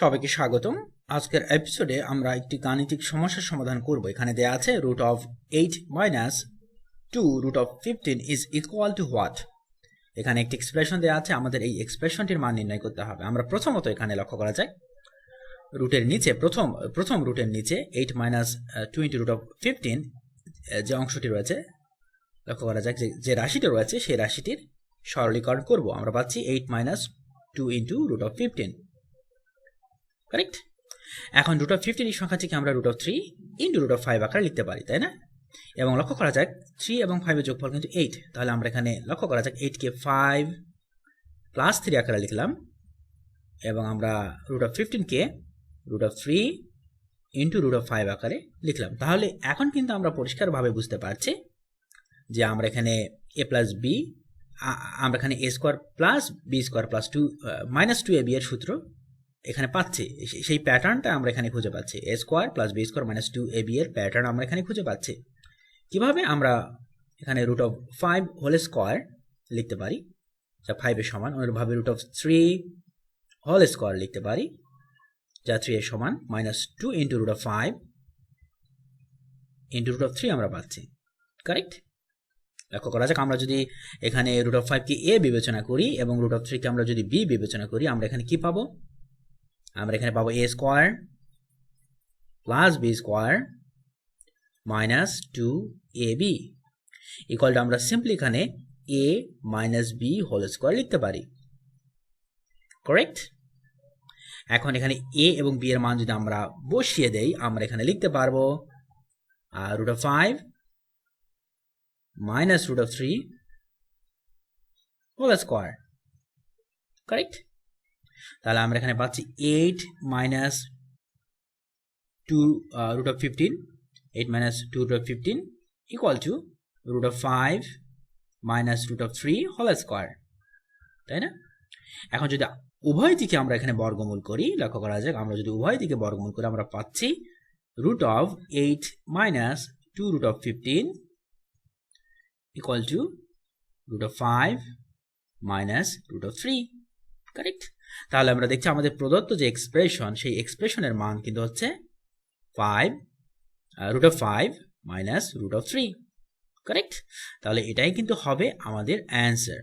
সবাইকে স্বাগতম। আজকের এপিসোডে আমরা একটি গাণিতিক সমস্যার সমাধান করব। এখানে দেয়া আছে √8 - 2 √15 ইজ ইকুয়াল টু হোয়াট। এখানে একটি এক্সপ্রেশন দেয়া আছে, আমাদের এই এক্সপ্রেশনটির মান নির্ণয় করতে হবে। আমরা প্রথমত এখানে লক্ষ্য করা যায় রুটের নিচে প্রথম রুটের নিচে 8 - 2 × √15 যে অংশটি রয়েছে, লক্ষ্য করা যাক যে রাশিটি রয়েছে সেই রাশিটির সরলীকরণ করব। আমরা পাচ্ছি 8 - 2 × √15, কারেক্ট। এখন √15 এই সংখ্যাটিকে আমরা √3 × √5 আকারে লিখতে পারি, তাই না? এবং লক্ষ্য করা যাক 3 এবং 5 এর যোগফল কিন্তু 8। তাহলে আমরা এখানে লক্ষ্য করা যাক 8 কে 5 + 3 আকারে লিখলাম, এবং আমরা √15 কে √3 × √5 আকারে লিখলাম। তাহলে এখন কিন্তু আমরা পরিষ্কারভাবে বুঝতে পারছি যে আমরা এখানে a + b, আমরা এখানে a² + b² + 2 - 2ab এর সূত্র এখানে পাচ্ছি। সেই প্যাটার্নটা আমরা এখানে খুঁজে পাচ্ছি। a² + b² - 2ab এর প্যাটার্ন আমরা এখানে খুঁজে পাচ্ছি। কিভাবে? আমরা এখানে √5 হোল স্কয়ার লিখতে পারি, যা 5 এর সমান। অনুরূপভাবে √3 হোল স্কয়ার লিখতে পারি, যা 3 এর সমান, -2 × √5 × √3 আমরা পাচ্ছি, কারেক্ট। লক্ষ্য করা যাক আমরা যদি এখানে √5 কে a বিবেচনা করি এবং √3 কে আমরা যদি b বিবেচনা করি, আমরা এখানে কি পাবো? আমরা এখানে পাবো a² + b² - 2ab equal to, আমরা সিম্পলি এখানে a - b হোল স্কয়ার লিখতে পারি, কারেক্ট। এখন এখানে a এবং b এর মান যদি আমরা বসিয়ে দেই, আমরা এখানে লিখতে পারবো √5 - √3 হোল স্কয়ার, কারেক্ট। তাহলে আমরা এখানে পাচ্ছি 8 - 2 √15 ইকুয়াল টু √5 - √3 হোল স্কয়ার, তাই না? এখন যদি উভয় দিকে আমরা এখানে বর্গমূল করি, লক্ষ্য করা যাক আমরা যদি উভয় দিকে বর্গমূল করি, আমরা পাচ্ছি √8 - 2 √15 ইকুয়াল টু √5 - √3, কারেক্ট। তাহলে আমরা দেখছি আমাদের প্রদত্ত যে এক্সপ্রেশন, সেই এক্সপ্রেশনের মান কিন্তু হচ্ছে √5 - √3, কারেক্ট। তাহলে এটাই কিন্তু হবে আমাদের অ্যান্সার।